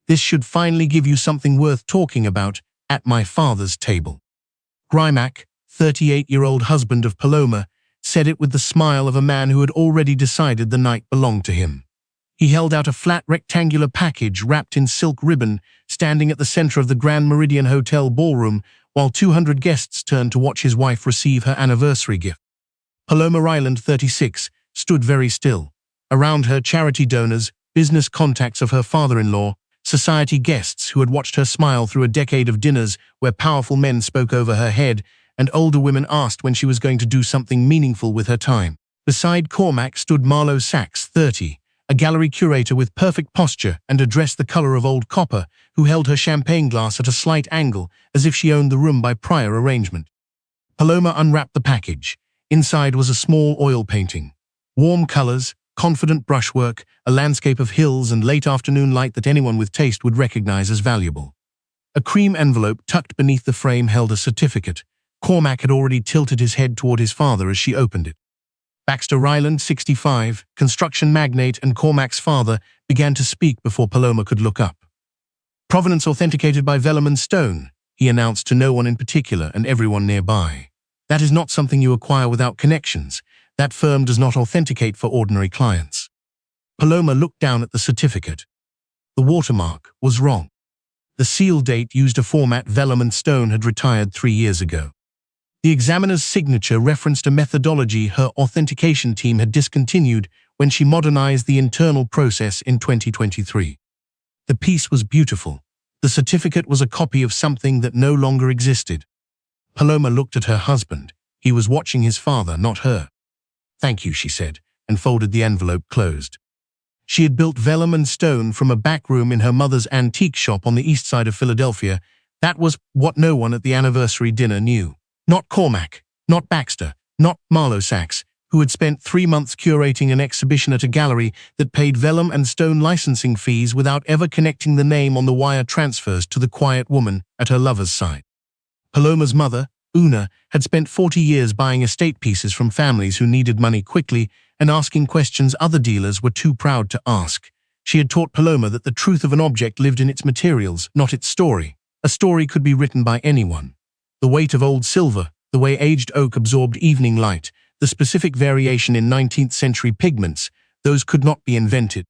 This should finally give you something worth talking about at my father's table." Grymak, 38-year-old husband of Paloma, said it with the smile of a man who had already decided the night belonged to him. He held out a flat rectangular package wrapped in silk ribbon, standing at the center of the Grand Meridian Hotel ballroom, while 200 guests turned to watch his wife receive her anniversary gift. Paloma Ryland, 36, stood very still. Around her, charity donors, business contacts of her father-in-law, society guests who had watched her smile through a decade of dinners where powerful men spoke over her head, and older women asked when she was going to do something meaningful with her time. Beside Cormac stood Marlo Sachs, 30, a gallery curator with perfect posture and a dress the color of old copper, who held her champagne glass at a slight angle as if she owned the room by prior arrangement. Paloma unwrapped the package. Inside was a small oil painting. Warm colors, confident brushwork, a landscape of hills and late afternoon light that anyone with taste would recognize as valuable. A cream envelope tucked beneath the frame held a certificate. Cormac had already tilted his head toward his father as she opened it. Baxter Ryland, 65, construction magnate and Cormac's father, began to speak before Paloma could look up. "Provenance authenticated by Vellum & Stone," he announced to no one in particular and everyone nearby. "That is not something you acquire without connections. That firm does not authenticate for ordinary clients." Paloma looked down at the certificate. The watermark was wrong. The seal date used a format Vellum & Stone had retired 3 years ago. The examiner's signature referenced a methodology her authentication team had discontinued when she modernized the internal process in 2023. The piece was beautiful. The certificate was a copy of something that no longer existed. Paloma looked at her husband. He was watching his father, not her. "Thank you," she said, and folded the envelope closed. She had built Vellum & Stone from a back room in her mother's antique shop on the east side of Philadelphia. That was what no one at the anniversary dinner knew. Not Cormac, not Baxter, not Marlo Sachs, who had spent 3 months curating an exhibition at a gallery that paid Vellum & Stone licensing fees without ever connecting the name on the wire transfers to the quiet woman at her lover's side. Paloma's mother, Una, had spent 40 years buying estate pieces from families who needed money quickly and asking questions other dealers were too proud to ask. She had taught Paloma that the truth of an object lived in its materials, not its story. A story could be written by anyone. The weight of old silver, the way aged oak absorbed evening light, the specific variation in 19th century pigments, those could not be invented.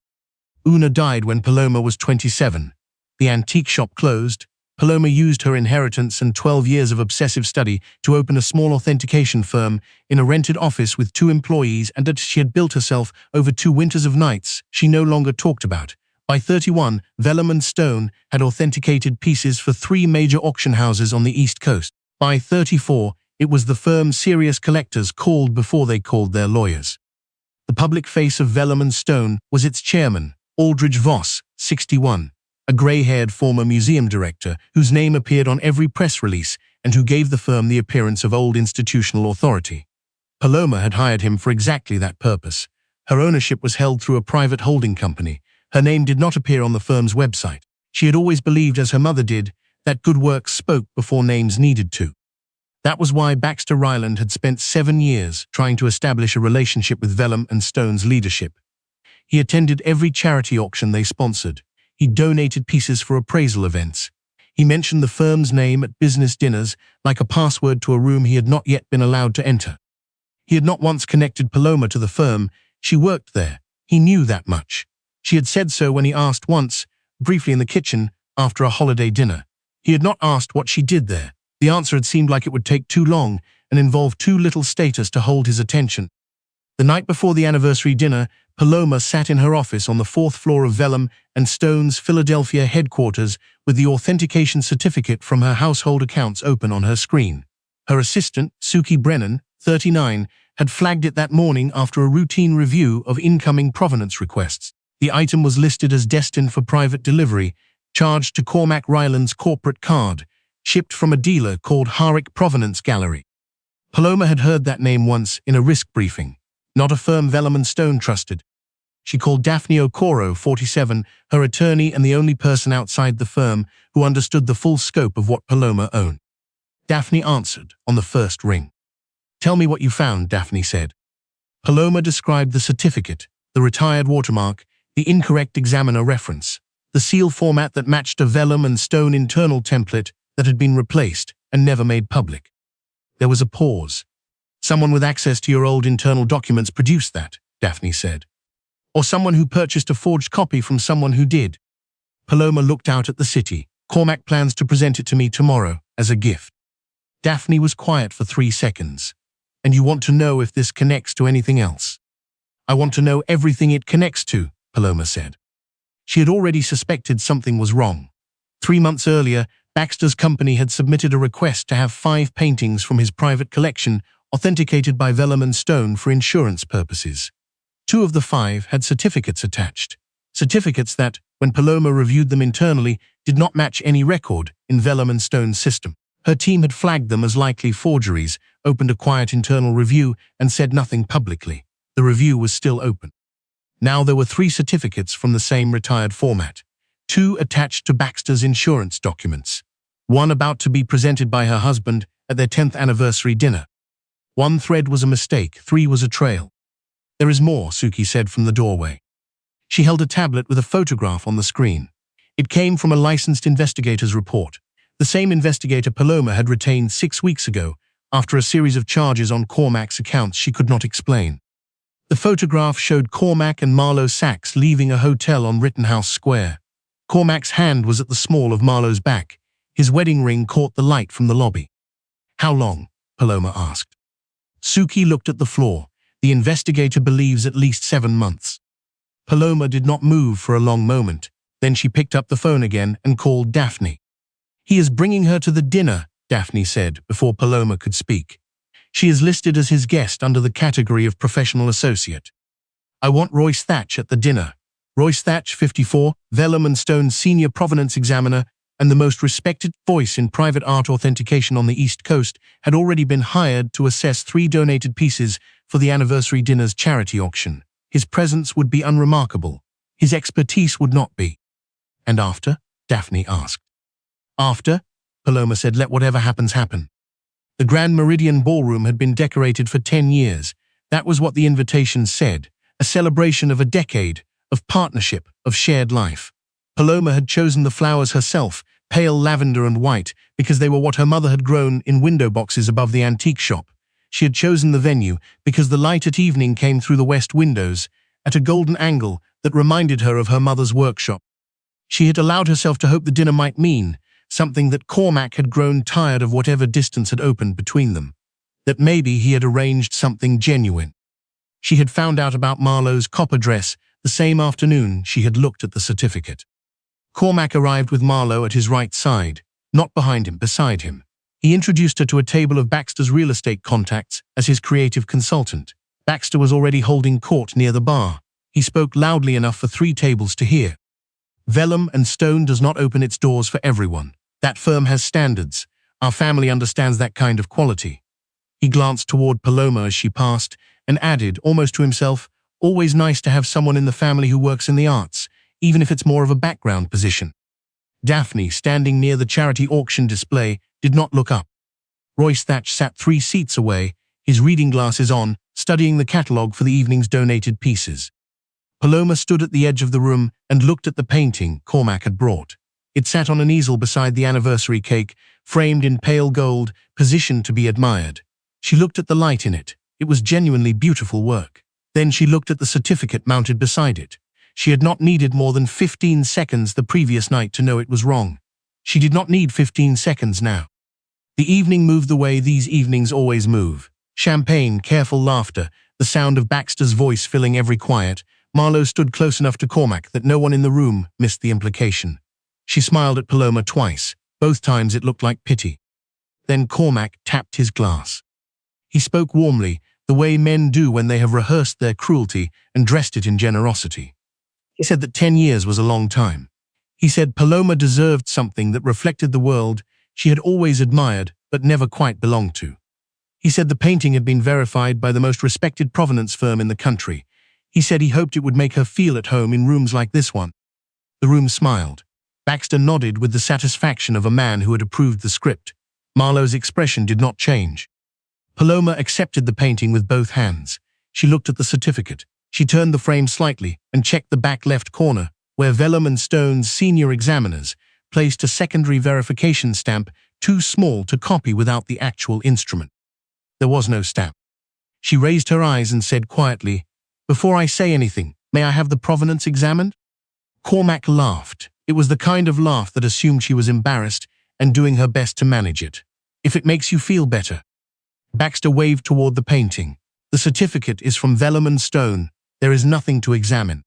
Una died when Paloma was 27. The antique shop closed. Paloma used her inheritance and 12 years of obsessive study to open a small authentication firm in a rented office with 2 employees and that she had built herself over 2 winters of nights she no longer talked about. By 31, Vellum & Stone had authenticated pieces for 3 major auction houses on the East Coast. By 34, it was the firm serious collectors called before they called their lawyers. The public face of Vellum & Stone was its chairman, Aldridge Voss, 61, a gray-haired former museum director whose name appeared on every press release and who gave the firm the appearance of old institutional authority. Paloma had hired him for exactly that purpose. Her ownership was held through a private holding company. Her name did not appear on the firm's website. She had always believed, as her mother did, that good work spoke before names needed to. That was why Baxter Ryland had spent 7 years trying to establish a relationship with Vellum & Stone's leadership. He attended every charity auction they sponsored. He donated pieces for appraisal events. He mentioned the firm's name at business dinners like a password to a room he had not yet been allowed to enter. He had not once connected Paloma to the firm. She worked there. He knew that much. She had said so when he asked once, briefly in the kitchen, after a holiday dinner. He had not asked what she did there. The answer had seemed like it would take too long and involve too little status to hold his attention. The night before the anniversary dinner, Paloma sat in her office on the 4th floor of Vellum & Stone's Philadelphia headquarters with the authentication certificate from her household accounts open on her screen. Her assistant, Suki Brennan, 39, had flagged it that morning after a routine review of incoming provenance requests. The item was listed as destined for private delivery, charged to Cormac Ryland's corporate card, shipped from a dealer called Harrick Provenance Gallery. Paloma had heard that name once in a risk briefing, not a firm Vellum & Stone trusted. She called Daphne Okoro, 47, her attorney and the only person outside the firm who understood the full scope of what Paloma owned. Daphne answered on the first ring. "Tell me what you found," Daphne said. Paloma described the certificate, the retired watermark, the incorrect examiner reference. the seal format that matched a vellum and stone internal template that had been replaced and never made public. There was a pause. Someone with access to your old internal documents produced that, Daphne said. Or someone who purchased a forged copy from someone who did. Paloma looked out at the city. Cormac plans to present it to me tomorrow as a gift. Daphne was quiet for 3 seconds. And you want to know if this connects to anything else? I want to know everything it connects to, Paloma said. She had already suspected something was wrong. 3 months earlier, Baxter's company had submitted a request to have 5 paintings from his private collection authenticated by vellum and stone for insurance purposes. 2 of the 5 had certificates attached. Certificates that, when Paloma reviewed them internally, did not match any record in vellum and stone system. Her team had flagged them as likely forgeries, opened a quiet internal review, and said nothing publicly. The review was still open. Now there were 3 certificates from the same retired format. 2 attached to Baxter's insurance documents. 1 about to be presented by her husband at their 10th anniversary dinner. 1 thread was a mistake, 3 was a trail. There is more, Suki said from the doorway. She held a tablet with a photograph on the screen. It came from a licensed investigator's report. The same investigator Paloma had retained 6 weeks ago, after a series of charges on Cormac's accounts she could not explain. The photograph showed Cormac and Marlowe Sachs leaving a hotel on Rittenhouse Square. Cormac's hand was at the small of Marlowe's back. His wedding ring caught the light from the lobby. How long? Paloma asked. Suki looked at the floor. The investigator believes at least 7 months. Paloma did not move for a long moment. Then she picked up the phone again and called Daphne. He is bringing her to the dinner, Daphne said before Paloma could speak. She is listed as his guest under the category of professional associate. I want Royce Thatch at the dinner. Royce Thatch, 54, vellum and stone senior provenance examiner, and the most respected voice in private art authentication on the East Coast, had already been hired to assess 3 donated pieces for the anniversary dinner's charity auction. His presence would be unremarkable. His expertise would not be. And after? Daphne asked. After? Paloma said, let whatever happens happen. The Grand Meridian Ballroom had been decorated for 10 years. That was what the invitation said. A celebration of a decade, of partnership, of shared life. Paloma had chosen the flowers herself, pale lavender and white, because they were what her mother had grown in window boxes above the antique shop. She had chosen the venue because the light at evening came through the west windows, at a golden angle that reminded her of her mother's workshop. She had allowed herself to hope the dinner might mean something, that Cormac had grown tired of whatever distance had opened between them, that maybe he had arranged something genuine. She had found out about Marlowe's copper dress the same afternoon she had looked at the certificate. Cormac arrived with Marlowe at his right side, not behind him, beside him. He introduced her to a table of Baxter's real estate contacts as his creative consultant. Baxter was already holding court near the bar. He spoke loudly enough for 3 tables to hear. Vellum and stone does not open its doors for everyone. That firm has standards. Our family understands that kind of quality. He glanced toward Paloma as she passed and added, almost to himself, always nice to have someone in the family who works in the arts, even if it's more of a background position. Daphne, standing near the charity auction display, did not look up. Royce Thatch sat 3 seats away, his reading glasses on, studying the catalogue for the evening's donated pieces. Paloma stood at the edge of the room and looked at the painting Cormac had brought. It sat on an easel beside the anniversary cake, framed in pale gold, positioned to be admired. She looked at the light in it. It was genuinely beautiful work. Then she looked at the certificate mounted beside it. She had not needed more than 15 seconds the previous night to know it was wrong. She did not need 15 seconds now. The evening moved the way these evenings always move. Champagne, careful laughter, the sound of Baxter's voice filling every quiet. Marlowe stood close enough to Cormac that no one in the room missed the implication. She smiled at Paloma twice. Both times it looked like pity. Then Cormac tapped his glass. He spoke warmly, the way men do when they have rehearsed their cruelty and dressed it in generosity. He said that 10 years was a long time. He said Paloma deserved something that reflected the world she had always admired but never quite belonged to. He said the painting had been verified by the most respected provenance firm in the country. He said he hoped it would make her feel at home in rooms like this one. The room smiled. Baxter nodded with the satisfaction of a man who had approved the script. Marlowe's expression did not change. Paloma accepted the painting with both hands. She looked at the certificate. She turned the frame slightly and checked the back left corner, where Vellum and Stone's senior examiners placed a secondary verification stamp too small to copy without the actual instrument. There was no stamp. She raised her eyes and said quietly, "Before I say anything, may I have the provenance examined?" Cormac laughed. It was the kind of laugh that assumed she was embarrassed and doing her best to manage it. "If it makes you feel better." Baxter waved toward the painting. "The certificate is from Vellum and Stone. There is nothing to examine."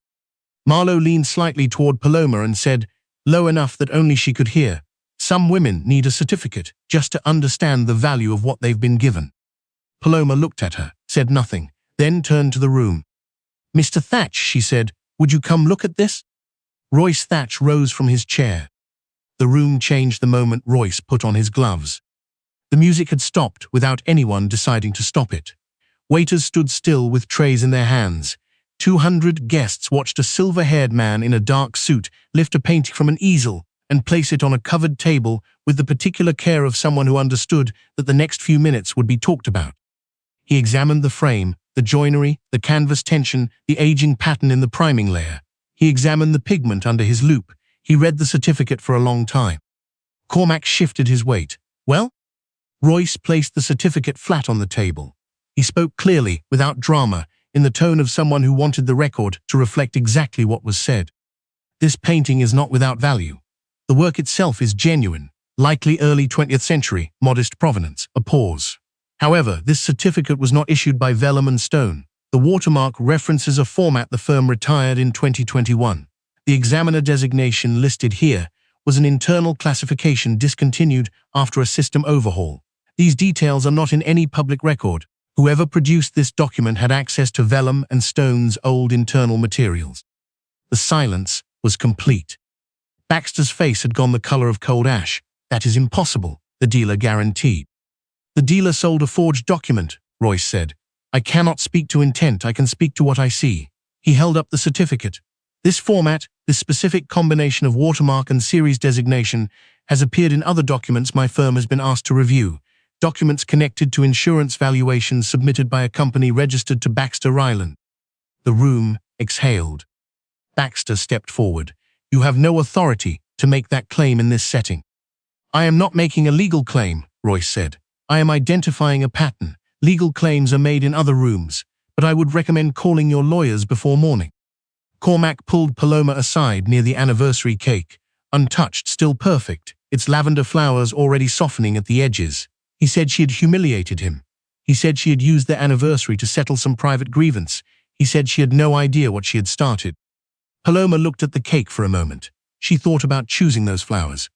Marlowe leaned slightly toward Paloma and said, low enough that only she could hear, "Some women need a certificate just to understand the value of what they've been given." Paloma looked at her, said nothing, then turned to the room. "Mr. Thatch," she said, "would you come look at this?" Royce Thatch rose from his chair. The room changed the moment Royce put on his gloves. The music had stopped without anyone deciding to stop it. Waiters stood still with trays in their hands. 200 guests watched a silver-haired man in a dark suit lift a painting from an easel and place it on a covered table with the particular care of someone who understood that the next few minutes would be talked about. He examined the frame, the joinery, the canvas tension, the aging pattern in the priming layer. He examined the pigment under his loupe. He read the certificate for a long time. Cormac shifted his weight. "Well?" Royce placed the certificate flat on the table. He spoke clearly, without drama, in the tone of someone who wanted the record to reflect exactly what was said. "This painting is not without value. The work itself is genuine, likely early 20th century, modest provenance." A pause. "However, this certificate was not issued by Vellum and Stone. The watermark references a format the firm retired in 2021. The examiner designation listed here was an internal classification discontinued after a system overhaul. These details are not in any public record. Whoever produced this document had access to Vellum and Stone's old internal materials." The silence was complete. Baxter's face had gone the color of cold ash. "That is impossible," the dealer guaranteed. "The dealer sold a forged document," Royce said. "I cannot speak to intent, I can speak to what I see." He held up the certificate. "This format, this specific combination of watermark and series designation, has appeared in other documents my firm has been asked to review. Documents connected to insurance valuations submitted by a company registered to Baxter Ryland." The room exhaled. Baxter stepped forward. "You have no authority to make that claim in this setting." "I am not making a legal claim," Royce said. "I am identifying a pattern. Legal claims are made in other rooms, but I would recommend calling your lawyers before morning." Cormac pulled Paloma aside near the anniversary cake, untouched, still perfect, its lavender flowers already softening at the edges. He said she had humiliated him. He said she had used their anniversary to settle some private grievance. He said she had no idea what she had started. Paloma looked at the cake for a moment. She thought about choosing those flowers.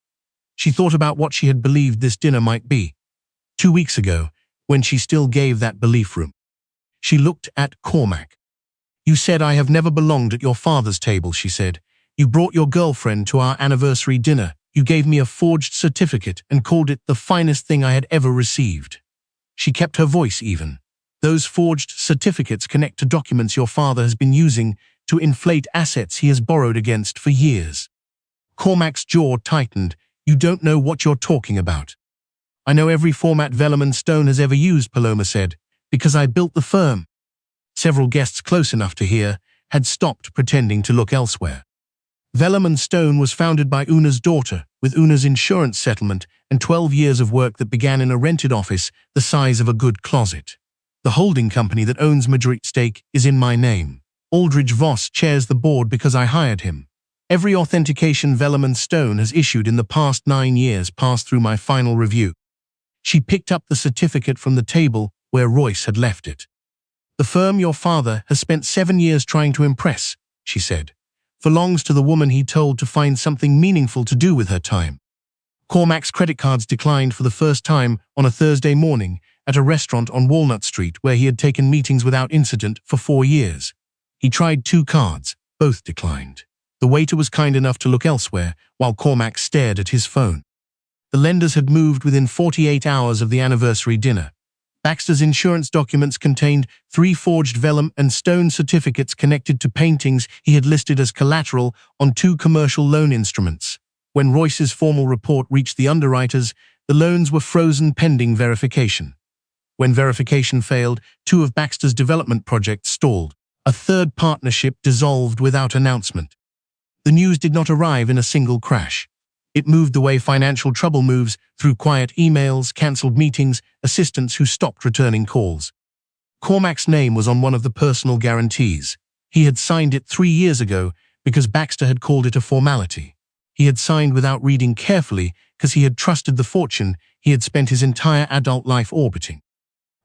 She thought about what she had believed this dinner might be. 2 weeks ago, when she still gave that belief room. She looked at Cormac. "You said I have never belonged at your father's table," she said. "You brought your girlfriend to our anniversary dinner. You gave me a forged certificate and called it the finest thing I had ever received." She kept her voice even. "Those forged certificates connect to documents your father has been using to inflate assets he has borrowed against for years." Cormac's jaw tightened. "You don't know what you're talking about." "I know every format Vellum and Stone has ever used," Paloma said, "because I built the firm." Several guests close enough to hear had stopped pretending to look elsewhere. Vellum and Stone was founded by Una's daughter, with Una's insurance settlement and 12 years of work that began in a rented office the size of a good closet. The holding company that owns majority stake is in my name. Aldridge Voss chairs the board because I hired him. Every authentication Vellum and Stone has issued in the past 9 years passed through my final review. She picked up the certificate from the table where Royce had left it. "The firm your father has spent 7 years trying to impress," she said, "belongs to the woman he told to find something meaningful to do with her time." Cormac's credit cards declined for the first time on a Thursday morning at a restaurant on Walnut Street where he had taken meetings without incident for 4 years. He tried 2 cards, both declined. The waiter was kind enough to look elsewhere while Cormac stared at his phone. The lenders had moved within 48 hours of the anniversary dinner. Baxter's insurance documents contained 3 forged Vellum and Stone certificates connected to paintings he had listed as collateral on 2 commercial loan instruments. When Royce's formal report reached the underwriters, the loans were frozen pending verification. When verification failed, 2 of Baxter's development projects stalled. A third partnership dissolved without announcement. The news did not arrive in a single crash. It moved the way financial trouble moves, through quiet emails, cancelled meetings, assistants who stopped returning calls. Cormac's name was on one of the personal guarantees. He had signed it 3 years ago because Baxter had called it a formality. He had signed without reading carefully because he had trusted the fortune he had spent his entire adult life orbiting.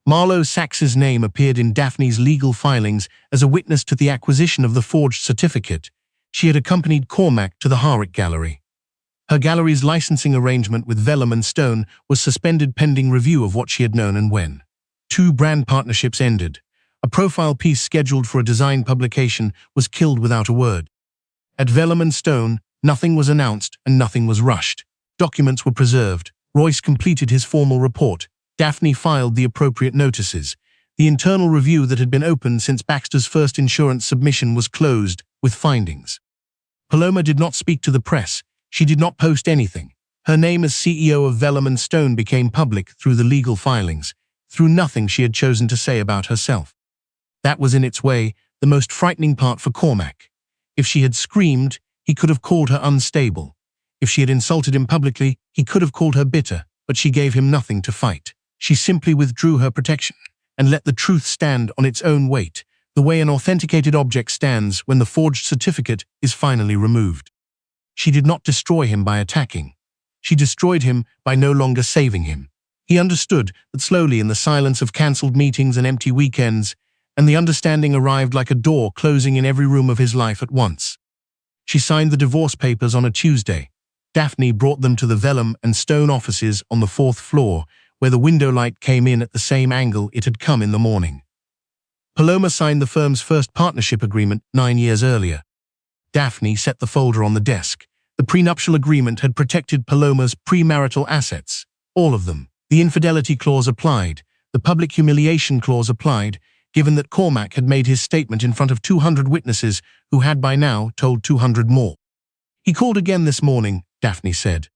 Marlowe Saxe's name appeared in Daphne's legal filings as a witness to the acquisition of the forged certificate. She had accompanied Cormac to the Harwick Gallery. Her gallery's licensing arrangement with Vellum and Stone was suspended pending review of what she had known and when. 2 brand partnerships ended. A profile piece scheduled for a design publication was killed without a word. At Vellum and Stone, nothing was announced and nothing was rushed. Documents were preserved. Royce completed his formal report. Daphne filed the appropriate notices. The internal review that had been opened since Baxter's first insurance submission was closed, with findings. Paloma did not speak to the press. She did not post anything. Her name as CEO of Vellum and Stone became public through the legal filings, through nothing she had chosen to say about herself. That was in its way the most frightening part for Cormac. If she had screamed, he could have called her unstable. If she had insulted him publicly, he could have called her bitter, but she gave him nothing to fight. She simply withdrew her protection and let the truth stand on its own weight, the way an authenticated object stands when the forged certificate is finally removed. She did not destroy him by attacking. She destroyed him by no longer saving him. He understood that slowly in the silence of cancelled meetings and empty weekends, and the understanding arrived like a door closing in every room of his life at once. She signed the divorce papers on a Tuesday. Daphne brought them to the Vellum and Stone offices on the 4th floor, where the window light came in at the same angle it had come in the morning. Paloma signed the firm's first partnership agreement 9 years earlier. Daphne set the folder on the desk. The prenuptial agreement had protected Paloma's premarital assets, all of them. The infidelity clause applied, the public humiliation clause applied, given that Cormac had made his statement in front of 200 witnesses who had by now told 200 more. He called again this morning, Daphne said.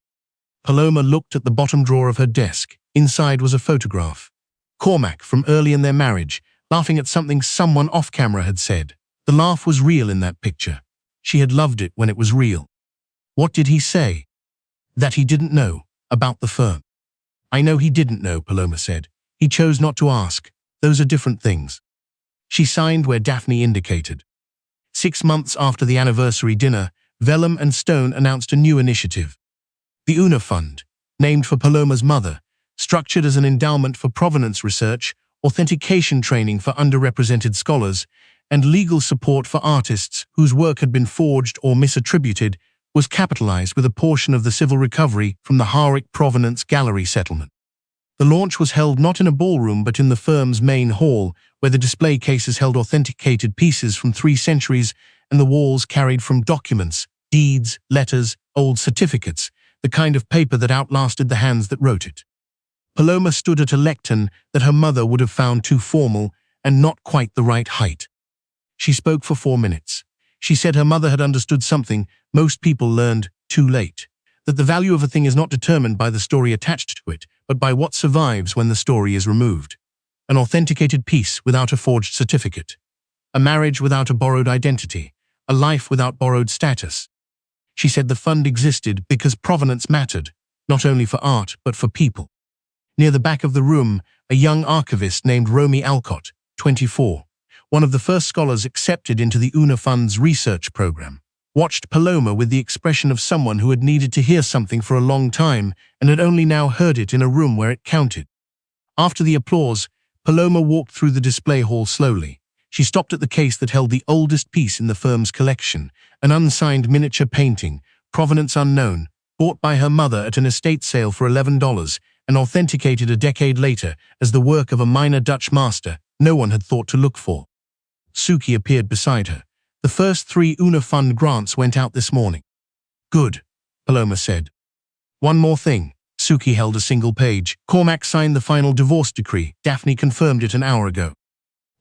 Paloma looked at the bottom drawer of her desk. Inside was a photograph. Cormac from early in their marriage, laughing at something someone off camera had said. The laugh was real in that picture. She had loved it when it was real. What did he say? That he didn't know about the firm. I know he didn't know, Paloma said. He chose not to ask. Those are different things. She signed where Daphne indicated. 6 months after the anniversary dinner, Vellum and Stone announced a new initiative. The Una Fund, named for Paloma's mother, structured as an endowment for provenance research, authentication training for underrepresented scholars, and legal support for artists whose work had been forged or misattributed, was capitalized with a portion of the civil recovery from the Harwick Provenance Gallery settlement. The launch was held not in a ballroom but in the firm's main hall, where the display cases held authenticated pieces from 3 centuries and the walls carried from documents, deeds, letters, old certificates, the kind of paper that outlasted the hands that wrote it. Paloma stood at a lectern that her mother would have found too formal and not quite the right height. She spoke for 4 minutes. She said her mother had understood something most people learned too late, that the value of a thing is not determined by the story attached to it, but by what survives when the story is removed. An authenticated piece without a forged certificate. A marriage without a borrowed identity. A life without borrowed status. She said the fund existed because provenance mattered, not only for art but for people. Near the back of the room, a young archivist named Romy Alcott, 24, one of the first scholars accepted into the Una Fund's research program, watched Paloma with the expression of someone who had needed to hear something for a long time and had only now heard it in a room where it counted. After the applause, Paloma walked through the display hall slowly. She stopped at the case that held the oldest piece in the firm's collection, an unsigned miniature painting, provenance unknown, bought by her mother at an estate sale for $11 and authenticated a decade later as the work of a minor Dutch master no one had thought to look for. Suki appeared beside her. The first 3 Una Fund grants went out this morning. Good, Paloma said. One more thing. Suki held a single page. Cormac signed the final divorce decree. Daphne confirmed it an hour ago.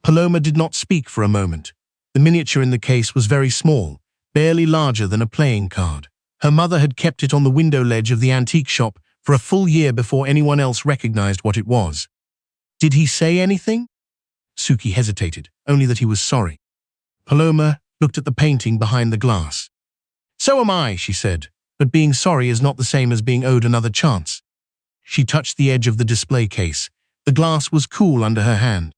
Paloma did not speak for a moment. The miniature in the case was very small, barely larger than a playing card. Her mother had kept it on the window ledge of the antique shop for a full year before anyone else recognized what it was. Did he say anything? Suki hesitated, only that he was sorry. Paloma looked at the painting behind the glass. So am I, she said, but being sorry is not the same as being owed another chance. She touched the edge of the display case. The glass was cool under her hand.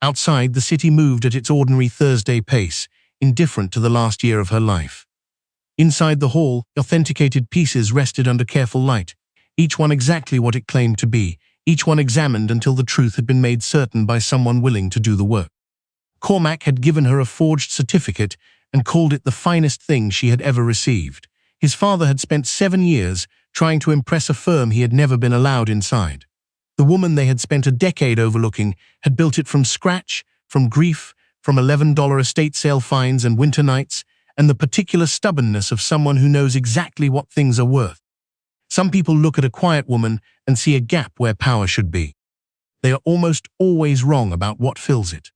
Outside, the city moved at its ordinary Thursday pace, indifferent to the last year of her life. Inside the hall, authenticated pieces rested under careful light, each one exactly what it claimed to be, each one examined until the truth had been made certain by someone willing to do the work. Cormac had given her a forged certificate and called it the finest thing she had ever received. His father had spent 7 years trying to impress a firm he had never been allowed inside. The woman they had spent a decade overlooking had built it from scratch, from grief, from $11 estate sale fines and winter nights, and the particular stubbornness of someone who knows exactly what things are worth. Some people look at a quiet woman and see a gap where power should be. They are almost always wrong about what fills it.